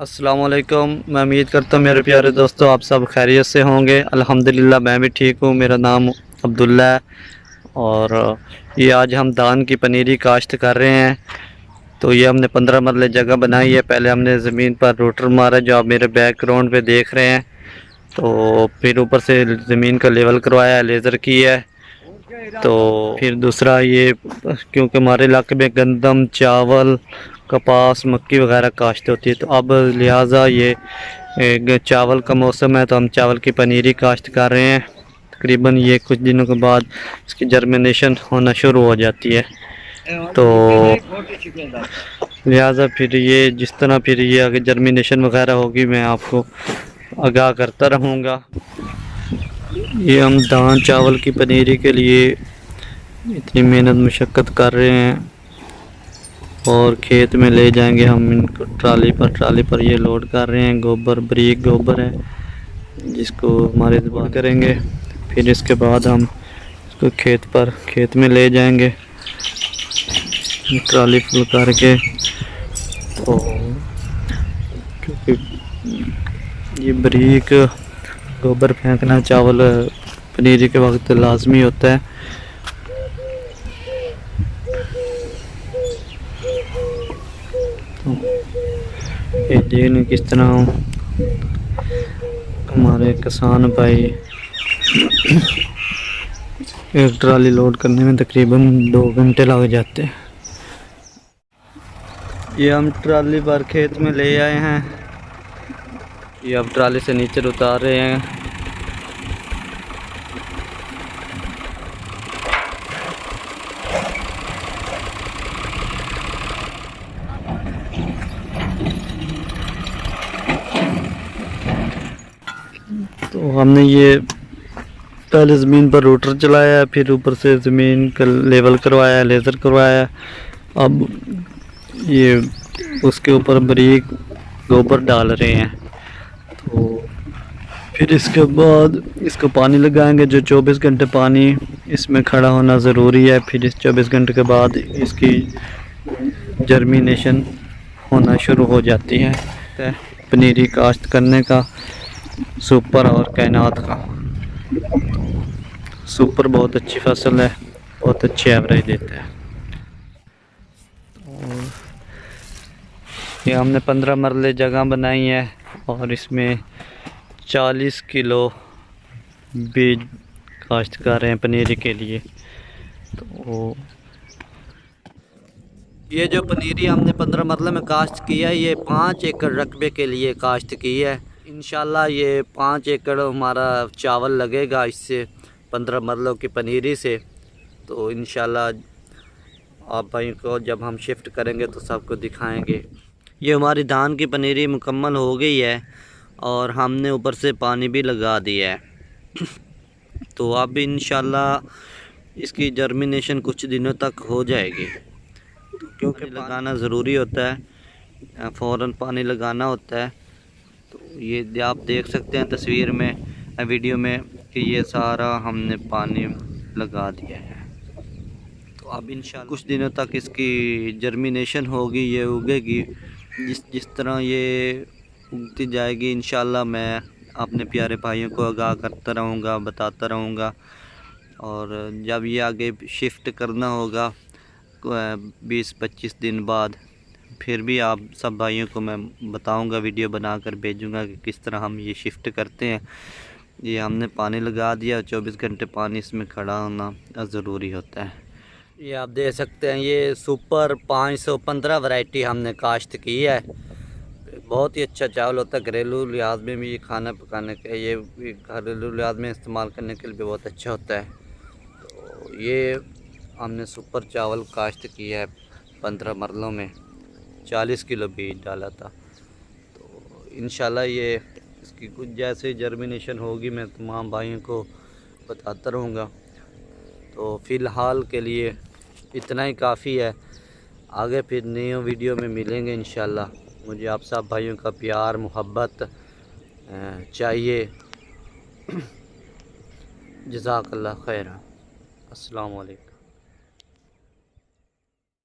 अस्सलाम वालेकुम। मैं उम्मीद करता हूँ मेरे प्यारे दोस्तों आप सब खैरियत से होंगे। अल्हम्दुलिल्लाह मैं भी ठीक हूँ। मेरा नाम अब्दुल्ला है और ये आज हम धान की पनीरी काश्त कर रहे हैं। तो ये हमने 15 मरले जगह बनाई है। पहले हमने ज़मीन पर रोटर मारा जो आप मेरे बैकग्राउंड पे देख रहे हैं। तो फिर ऊपर से ज़मीन का लेवल करवाया है, लेज़र की है। तो फिर दूसरा ये क्योंकि हमारे इलाके में गंदम, चावल, कपास, मक्की वगैरह काश्त होती है, तो अब लिहाजा ये चावल का मौसम है तो हम चावल की पनीरी काश्त कर रहे हैं। तकरीबन ये कुछ दिनों के बाद इसकी जर्मिनेशन होना शुरू हो जाती है। तो लिहाजा फिर ये जिस तरह फिर ये आगे जर्मिनेशन वगैरह होगी मैं आपको आगाह करता रहूँगा। ये हम धान चावल की पनीरी के लिए इतनी मेहनत मशक्क़त कर रहे हैं और खेत में ले जाएंगे हम इनको ट्राली पर ये लोड कर रहे हैं। गोबर बारीक गोबर है जिसको हमारे ज़बान करेंगे। फिर इसके बाद हम इसको खेत में ले जाएंगे ट्राली फुल करके। तो क्योंकि ये बारीक गोबर फेंकना चावल पनीरी के वक्त लाजमी होता है। तो ये देखने किस तरह हमारे किसान भाई एक ट्राली लोड करने में तकरीबन 2 घंटे लग जाते हैं। ये हम ट्राली पर खेत में ले आए हैं। ये अब ट्राली से नीचे उतार रहे हैं। तो हमने ये पहले ज़मीन पर रोटर चलाया, फिर ऊपर से ज़मीन का लेवल करवाया, लेज़र करवाया। अब ये उसके ऊपर बारीक गोबर डाल रहे हैं। तो फिर इसके बाद इसको पानी लगाएंगे जो 24 घंटे पानी इसमें खड़ा होना ज़रूरी है। फिर इस 24 घंटे के बाद इसकी जर्मिनेशन होना शुरू हो जाती है। पनीरी काश्त करने का सुपर और कैनात का सुपर बहुत अच्छी फसल है, बहुत अच्छी एवरेज देता है। और ये हमने 15 मरले जगह बनाई है और इसमें 40 किलो बीज काश्त कर रहे हैं पनीरी के लिए। तो ये जो पनीरी हमने 15 मरले में काश्त किया है ये 5 एकड़ रकबे के लिए काश्त की है। इंशाल्लाह ये 5 एकड़ हमारा चावल लगेगा इससे 15 मरलों की पनीरी से। तो इंशाल्लाह आप भाई को जब हम शिफ्ट करेंगे तो सबको दिखाएंगे। ये हमारी धान की पनीरी मुकम्मल हो गई है और हमने ऊपर से पानी भी लगा दिया है। तो अब इंशाल्लाह इसकी जर्मिनेशन कुछ दिनों तक हो जाएगी। तो क्योंकि लगाना ज़रूरी होता है, फ़ौरन पानी लगाना होता है। तो ये आप देख सकते हैं तस्वीर में, वीडियो में कि ये सारा हमने पानी लगा दिया है। तो अब इंशाल्लाह कुछ दिनों तक इसकी जर्मिनेशन होगी, ये उगेगी। जिस तरह ये उगती जाएगी इंशाल्लाह मैं अपने प्यारे भाइयों को आगाह करता रहूँगा, बताता रहूँगा। और जब ये आगे शिफ्ट करना होगा 20-25 दिन बाद फिर भी आप सब भाइयों को मैं बताऊंगा, वीडियो बनाकर भेजूंगा कि किस तरह हम ये शिफ्ट करते हैं। ये हमने पानी लगा दिया, 24 घंटे पानी इसमें खड़ा होना ज़रूरी होता है। ये आप देख सकते हैं ये सुपर 515 वैरायटी हमने काश्त की है। बहुत ही अच्छा चावल होता है। घरेलू लिहाज में भी खाना पकाने के ये घरेलू लिहाज में इस्तेमाल करने के लिए भी बहुत अच्छा होता है। तो ये हमने सुपर चावल काश्त किया है 15 मरलों में, 40 किलो बीज डाला था। तो इंशाल्लाह ये इसकी कुछ जैसे जर्मिनेशन होगी मैं तमाम भाइयों को बताता रहूँगा। तो फ़िलहाल के लिए इतना ही काफ़ी है। आगे फिर नई वीडियो में मिलेंगे इंशाल्लाह। मुझे आप सब भाइयों का प्यार मोहब्बत चाहिए। जज़ाकल्लाह खैर। अस्सलाम वालेकुम।